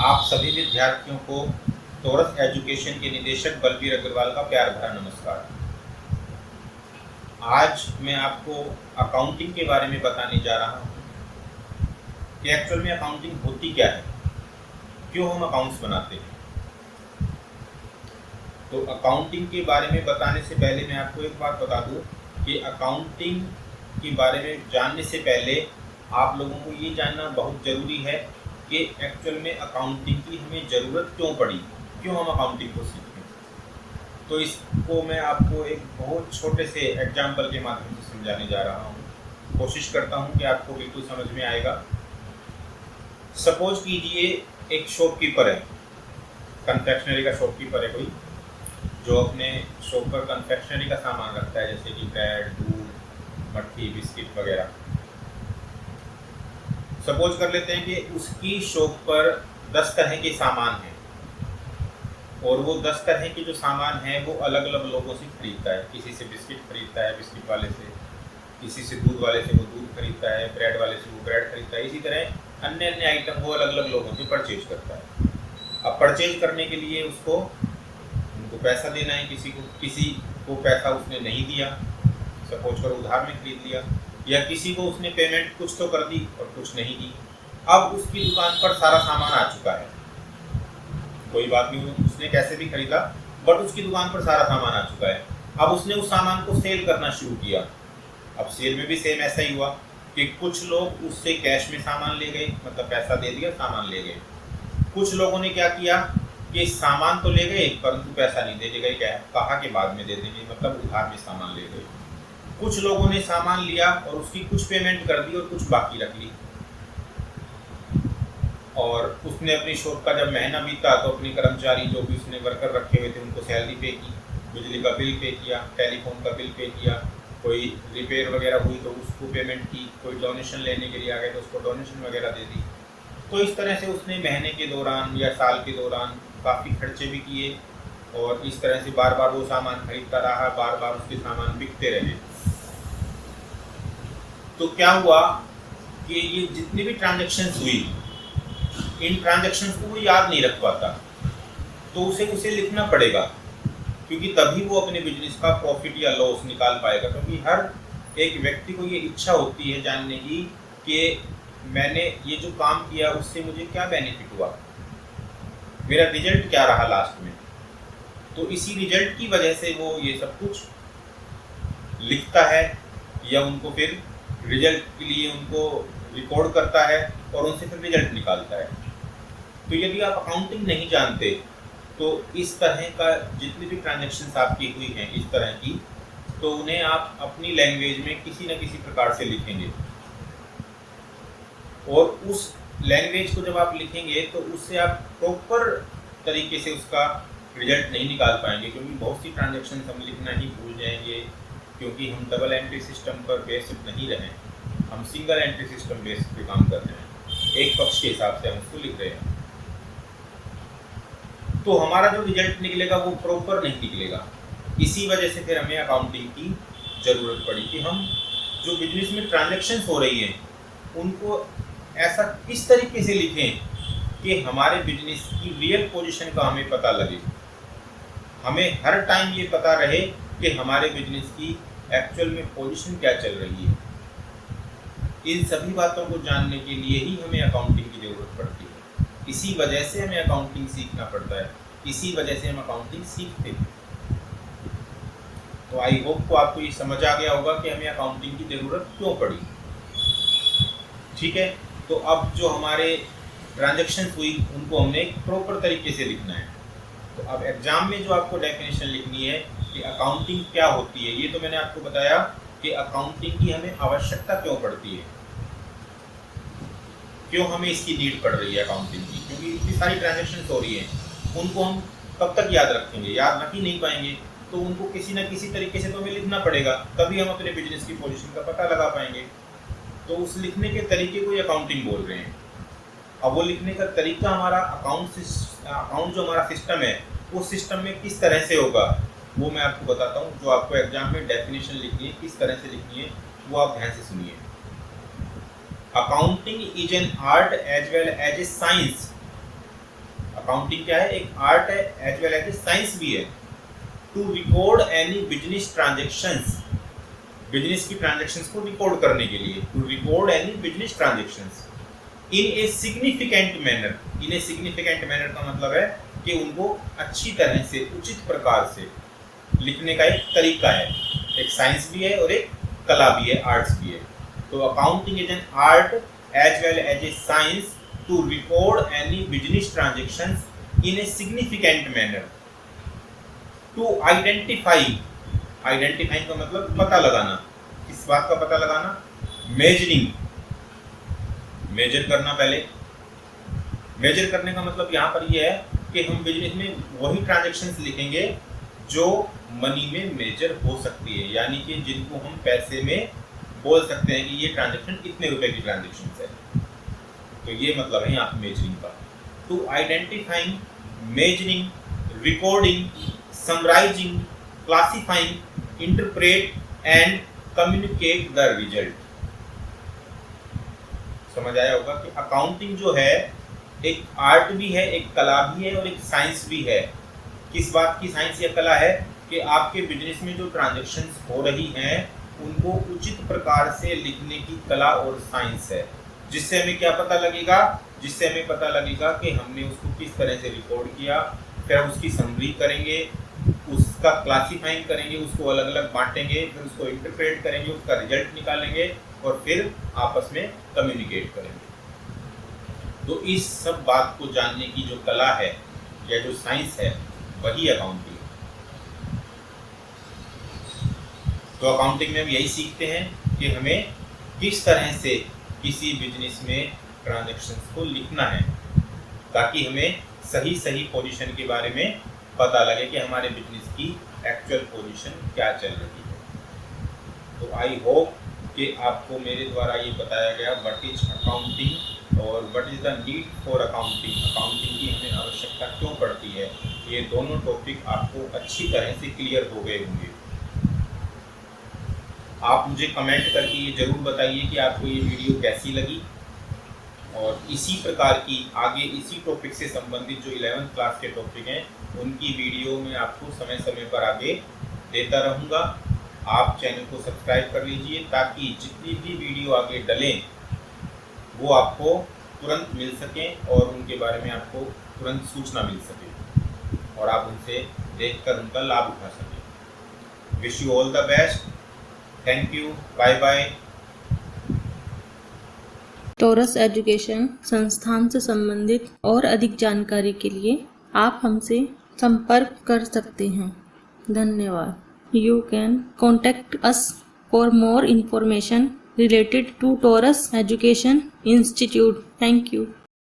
आप सभी विद्यार्थियों को टोरस एजुकेशन के निदेशक बलबीर अग्रवाल का प्यार भरा नमस्कार। आज मैं आपको अकाउंटिंग के बारे में बताने जा रहा हूँ कि एक्चुअल में अकाउंटिंग होती क्या है, क्यों हम अकाउंट्स बनाते हैं। तो अकाउंटिंग के बारे में बताने से पहले मैं आपको एक बात बता दूँ कि अकाउंटिंग के बारे में जानने से पहले आप लोगों को ये जानना बहुत ज़रूरी है कि एक्चुअल में अकाउंटिंग की हमें ज़रूरत क्यों पड़ी, क्यों हम अकाउंटिंग को सीखें। तो इसको मैं आपको एक बहुत छोटे से एग्जाम्पल के माध्यम से समझाने जा रहा हूँ। कोशिश करता हूँ कि आपको बिल्कुल समझ में आएगा। सपोज कीजिए एक शॉपकीपर है, कन्फेक्शनरी का शॉपकीपर है कोई, जो अपने शॉप पर कन्फेक्शनरी का सामान रखता है, जैसे कि ब्रेड, दूध, मट्ठी, बिस्किट वगैरह। सपोज कर लेते हैं कि उसकी शॉप पर 10 तरह के सामान हैं और वो 10 तरह के जो सामान हैं वो अलग अलग लोगों से खरीदता है। किसी से बिस्किट खरीदता है, बिस्किट वाले से, किसी से दूध वाले से वो दूध खरीदता है, ब्रेड वाले से वो ब्रेड खरीदता है। इसी तरह अन्य अन्य आइटम वो अलग अलग लोगों से परचेज करता है। अब परचेज करने के लिए उनको पैसा देना है, किसी को पैसा उसने नहीं दिया, सपोज कर उधार में खरीद लिया, या किसी को उसने पेमेंट कुछ तो कर दी और कुछ नहीं दी। अब उसकी दुकान पर सारा सामान आ चुका है, कोई बात नहीं, उसने कैसे भी खरीदा बट उसकी दुकान पर सारा सामान आ चुका है। अब उसने उस सामान को सेल करना शुरू किया। अब सेल में भी सेम ऐसा ही हुआ कि कुछ लोग उससे कैश में सामान ले गए, मतलब पैसा दे दिया, सामान ले गए। कुछ लोगों ने क्या किया कि सामान तो ले गए परंतु पैसा नहीं दे गए, क्या कहा कि बाद में दे देंगे, मतलब उधार में सामान ले गए। कुछ लोगों ने सामान लिया और उसकी कुछ पेमेंट कर दी और कुछ बाकी रख ली, और उसने अपनी शॉप का जब महीना बीता तो अपने कर्मचारी जो भी उसने वर्कर रखे हुए थे उनको सैलरी पे की, बिजली का बिल पे किया, टेलीफोन का बिल पे किया, कोई रिपेयर वगैरह हुई तो उसको पेमेंट की, कोई डोनेशन लेने के लिए आ गए तो उसको डोनेशन वगैरह दे दी। तो इस तरह से उसने महीने के दौरान या साल के दौरान काफ़ी खर्चे भी किए और इस तरह से बार बार वो सामान खरीदता रहा, बार बार उसके सामान बिकते रहे। तो क्या हुआ कि ये जितनी भी ट्रांजैक्शंस हुई, इन ट्रांजैक्शंस को वो याद नहीं रख पाता, तो उसे लिखना पड़ेगा, क्योंकि तभी वो अपने बिजनेस का प्रॉफिट या लॉस निकाल पाएगा। क्योंकि हर एक व्यक्ति को ये इच्छा होती है जानने की कि मैंने ये जो काम किया उससे मुझे क्या बेनिफिट हुआ, मेरा रिजल्ट क्या रहा लास्ट में। तो इसी रिजल्ट की वजह से वो ये सब कुछ लिखता है या उनको फिर रिजल्ट के लिए उनको रिकॉर्ड करता है और उनसे फिर रिजल्ट निकालता है। तो यदि आप अकाउंटिंग नहीं जानते तो इस तरह का जितनी भी ट्रांजैक्शंस आपकी हुई हैं इस तरह की, तो उन्हें आप अपनी लैंग्वेज में किसी न किसी प्रकार से लिखेंगे, और उस लैंग्वेज को जब आप लिखेंगे तो उससे आप प्रॉपर तरीके से उसका रिजल्ट नहीं निकाल पाएंगे, क्योंकि बहुत सी ट्रांजैक्शंस हम लिखना ही भूल जाएंगे, क्योंकि हम डबल एंट्री सिस्टम पर बेस्ड नहीं रहे, हम सिंगल एंट्री सिस्टम बेस्ड पे काम कर रहे हैं, एक पक्ष के हिसाब से हम उसको लिख रहे हैं। तो हमारा जो रिजल्ट निकलेगा वो प्रॉपर नहीं निकलेगा। इसी वजह से फिर हमें अकाउंटिंग की ज़रूरत पड़ी कि हम जो बिजनेस में ट्रांजैक्शंस हो रही हैं उनको ऐसा किस तरीके से लिखें कि हमारे बिजनेस की रियल पोजीशन का हमें पता लगे, हमें हर टाइम ये पता रहे कि हमारे बिजनेस की एक्चुअल में पोजीशन क्या चल रही है। इन सभी बातों को जानने के लिए ही हमें अकाउंटिंग की ज़रूरत पड़ती है। इसी वजह से हमें अकाउंटिंग सीखना पड़ता है, इसी वजह से हम अकाउंटिंग सीखते हैं। तो आई होप को आपको ये समझ आ गया होगा कि हमें अकाउंटिंग की ज़रूरत क्यों पड़ी। ठीक है, तो अब जो हमारे ट्रांजैक्शन हुई उनको हमने एक प्रॉपर तरीके से लिखना है। तो अब एग्जाम में जो आपको डेफिनेशन लिखनी है कि अकाउंटिंग क्या होती है, ये तो मैंने आपको बताया कि अकाउंटिंग की हमें आवश्यकता क्यों पड़ती है, क्यों हमें इसकी नीड पड़ रही है अकाउंटिंग की, क्योंकि इतनी सारी ट्रांजैक्शंस हो रही हैं, उनको हम कब तक याद रखेंगे, याद रख ही नहीं पाएंगे। तो उनको किसी न किसी तरीके से तो हमें लिखना पड़ेगा, तभी हम अपने बिजनेस की पोजीशन का पता लगा पाएंगे। तो उस लिखने के तरीके को ही अकाउंटिंग बोल रहे हैं। अब वो लिखने का तरीका हमारा अकाउंट जो हमारा सिस्टम है उस सिस्टम में किस तरह से होगा वो मैं आपको बताता हूँ। जो आपको एग्जाम में डेफिनेशन लिखनी है किस तरह से लिखनी है वो आप ध्यान से सुनिए। Accounting is an art as well as a science accounting क्या है? एक आर्ट है as well as a science भी है। To record any business transactions, business की ट्रांजेक्शंस को रिकॉर्ड करने के लिए, to record any business transactions in a significant manner. In a significant manner का मतलब है कि उनको अच्छी तरह से, उचित प्रकार से लिखने का एक तरीका है। एक साइंस भी है और एक कला भी है, आर्ट्स भी है। तो accounting is an art as well as a science to record any business transactions in a significant manner. To identify, identifying का मतलब पता लगाना। किस बात का पता लगाना? मेजरिंग, मेजर करना। पहले मेजर करने का मतलब यहाँ पर यह है कि हम बिजनेस में वही ट्रांजेक्शन्स लिखेंगे जो मनी में मेजर हो सकती है, यानी कि जिनको हम पैसे में बोल सकते हैं कि ये ट्रांजेक्शन इतने रुपए की ट्रांजेक्शन है। तो ये मतलब है यहाँ मेजरिंग का। To identifying, measuring, recording, summarising, classifying, interpret and communicate the result. समझ आया होगा कि अकाउंटिंग जो है एक आर्ट भी है, एक कला भी है और एक साइंस भी है। किस बात की साइंस या कला है? कि आपके बिजनेस में जो ट्रांजैक्शंस हो रही हैं उनको उचित प्रकार से लिखने की कला और साइंस है। जिससे हमें क्या पता लगेगा? जिससे हमें पता लगेगा कि हमने उसको किस तरह से रिकॉर्ड किया, फिर हम उसकी समरी करेंगे, उसका क्लासीफाइंग करेंगे, उसको अलग अलग बांटेंगे, फिर उसको इंटरप्रेट करेंगे, उसका रिजल्ट निकालेंगे और फिर आपस में कम्युनिकेट करेंगे। तो इस सब बात को जानने की जो कला है या जो साइंस है वही अकाउंटिंग है। तो अकाउंटिंग में हम यही सीखते हैं कि हमें किस तरह से किसी बिजनेस में ट्रांजैक्शंस को लिखना है ताकि हमें सही सही पोजीशन के बारे में पता लगे कि हमारे बिजनेस की एक्चुअल पोजीशन क्या चल रही है। तो आई होप कि आपको मेरे द्वारा ये बताया गया व्हाट इज अकाउंटिंग और what is the need for accounting, accounting की हमें आवश्यकता क्यों पड़ती है, ये दोनों टॉपिक आपको अच्छी तरह से क्लियर हो गए होंगे। आप मुझे कमेंट करके ये ज़रूर बताइए कि आपको ये वीडियो कैसी लगी और इसी प्रकार की आगे इसी टॉपिक से संबंधित जो 11th क्लास के टॉपिक हैं उनकी वीडियो मैं आपको समय समय पर आगे देता रहूँगा। आप चैनल को सब्सक्राइब कर लीजिए ताकि जितनी भी वीडियो आगे डलें वो आपको तुरंत मिल सकें और उनके बारे में आपको तुरंत सूचना मिल सके और आप उनसे देखकर उनका लाभ उठा सकें। Wish you all the best. Thank you. Bye bye. Torus education संस्थान से संबंधित और अधिक जानकारी के लिए आप हमसे संपर्क कर सकते हैं। धन्यवाद। You can contact us for more information related to Taurus Education Institute. Thank you.